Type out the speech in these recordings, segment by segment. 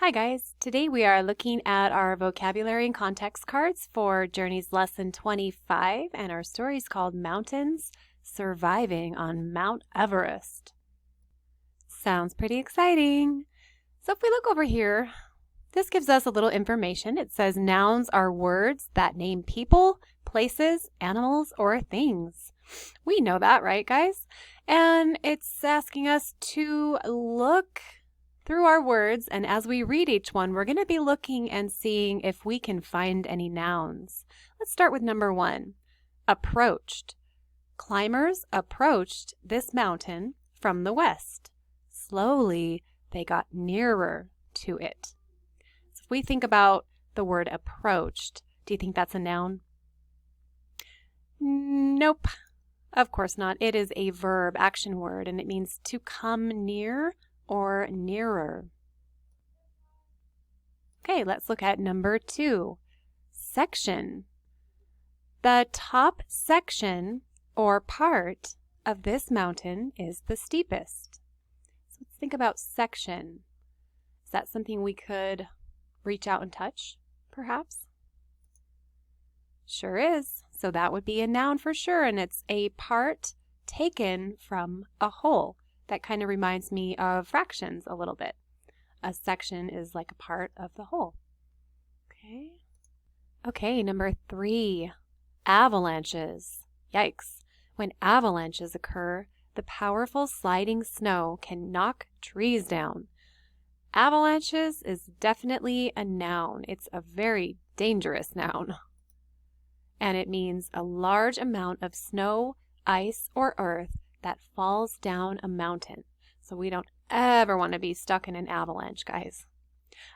Hi guys, today we are looking at our vocabulary and context cards for Journey's Lesson 25, and our story is called Mountains Surviving on Mount Everest. Sounds pretty exciting. So if we look over here, this gives us a little information. It says nouns are words that name people, places, animals, or things. We know that, right guys? And it's asking us to look through our words, and as we read each one, we're going to be looking and seeing if we can find any nouns. Let's start with number 1. Approached. Climbers approached this mountain from the west. Slowly, they got nearer to it. So if we think about the word approached, do you think that's a noun? Nope. Of course not. It is a verb, action word, and it means to come near or nearer. Okay, let's look at number 2. Section. The top section or part of this mountain is the steepest. So let's think about section. Is that something we could reach out and touch, perhaps? Sure is. So that would be a noun for sure, and it's a part taken from a whole. That kind of reminds me of fractions a little bit. A section is like a part of the whole. Okay, number 3. Avalanches. Yikes. When avalanches occur, the powerful sliding snow can knock trees down. Avalanches is definitely a noun. It's a very dangerous noun. And it means a large amount of snow, ice, or earth that falls down a mountain. So we don't ever want to be stuck in an avalanche, guys.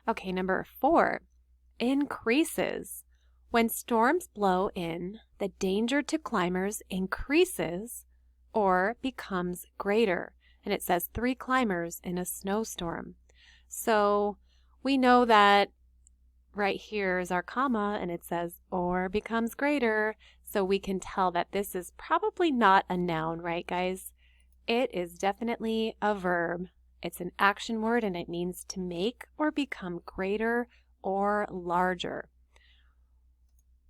Okay, number 4. Increases. When storms blow in, the danger to climbers increases or becomes greater. And it says 3 climbers in a snowstorm. So we know that right here is our comma, and it says or becomes greater. So we can tell that this is probably not a noun, right guys? It is definitely a verb. It's an action word, and it means to make or become greater or larger.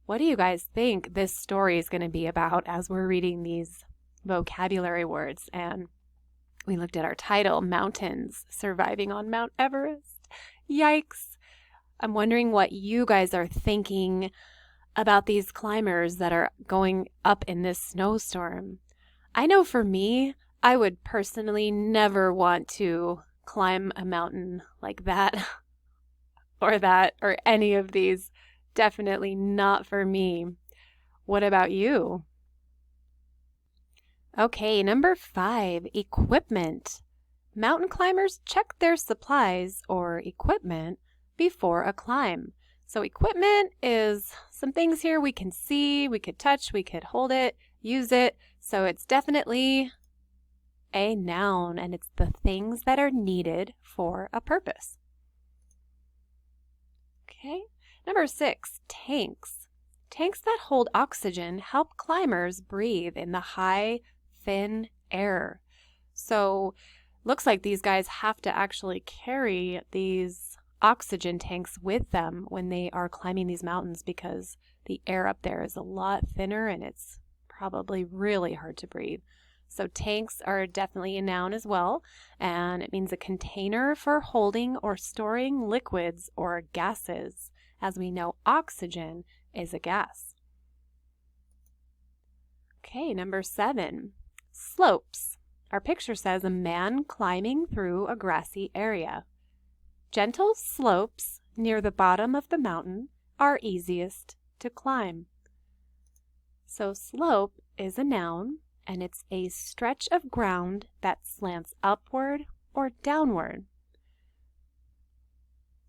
What do you guys think this story is going to be about as we're reading these vocabulary words? And we looked at our title, Mountains Surviving on Mount Everest. Yikes! I'm wondering what you guys are thinking about these climbers that are going up in this snowstorm. I know for me, I would personally never want to climb a mountain like that or any of these. Definitely not for me. What about you? Okay, number 5, equipment. Mountain climbers check their supplies or equipment before a climb. So equipment is some things here we can see, we could touch, we could hold it, use it. So it's definitely a noun, and it's the things that are needed for a purpose. Okay, number 6, tanks. Tanks that hold oxygen help climbers breathe in the high, thin air. So looks like these guys have to actually carry these oxygen tanks with them when they are climbing these mountains, because the air up there is a lot thinner and it's probably really hard to breathe. So tanks are definitely a noun as well, and it means a container for holding or storing liquids or gases. As we know, oxygen is a gas. Okay, number 7, slopes. Our picture says a man climbing through a grassy area. Gentle slopes near the bottom of the mountain are easiest to climb. So slope is a noun, and it's a stretch of ground that slants upward or downward.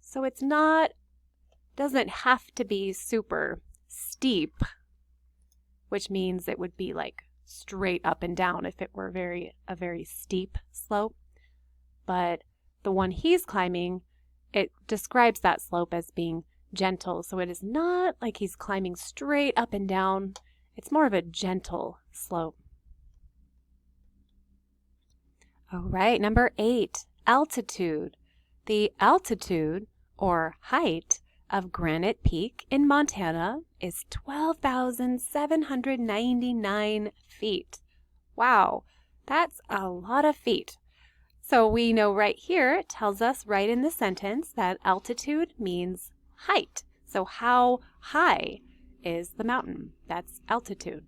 So it's doesn't have to be super steep, which means it would be like straight up and down if it were a very steep slope. But the one he's climbing, it describes that slope as being gentle. So it is not like he's climbing straight up and down. It's more of a gentle slope. All right, number 8, altitude. The altitude or height, of Granite Peak in Montana is 12,799 feet. Wow, that's a lot of feet. So we know right here, it tells us right in the sentence that altitude means height. So how high is the mountain? That's altitude.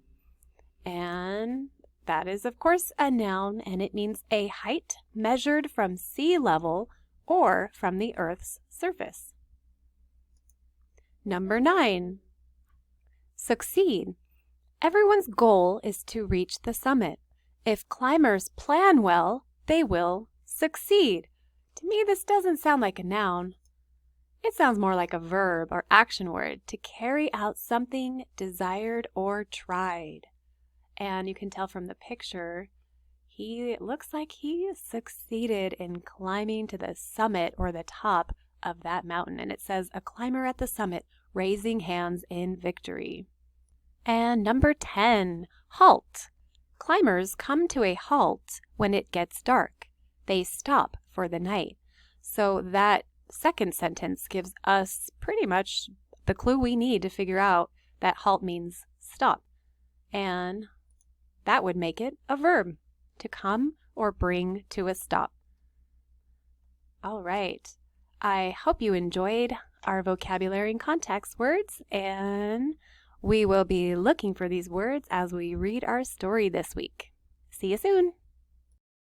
And that is, of course, a noun, and it means a height measured from sea level or from the Earth's surface. Number 9, succeed. Everyone's goal is to reach the summit. If climbers plan well, they will succeed. To me, this doesn't sound like a noun. It sounds more like a verb or action word, to carry out something desired or tried. And you can tell from the picture, it looks like he succeeded in climbing to the summit or the top of that mountain. And it says, a climber at the summit, raising hands in victory. And number 10, halt. Climbers come to a halt when it gets dark. They stop for the night. So that second sentence gives us pretty much the clue we need to figure out that halt means stop. And that would make it a verb, to come or bring to a stop. All right. I hope you enjoyed our vocabulary and context words, and we will be looking for these words as we read our story this week. See you soon.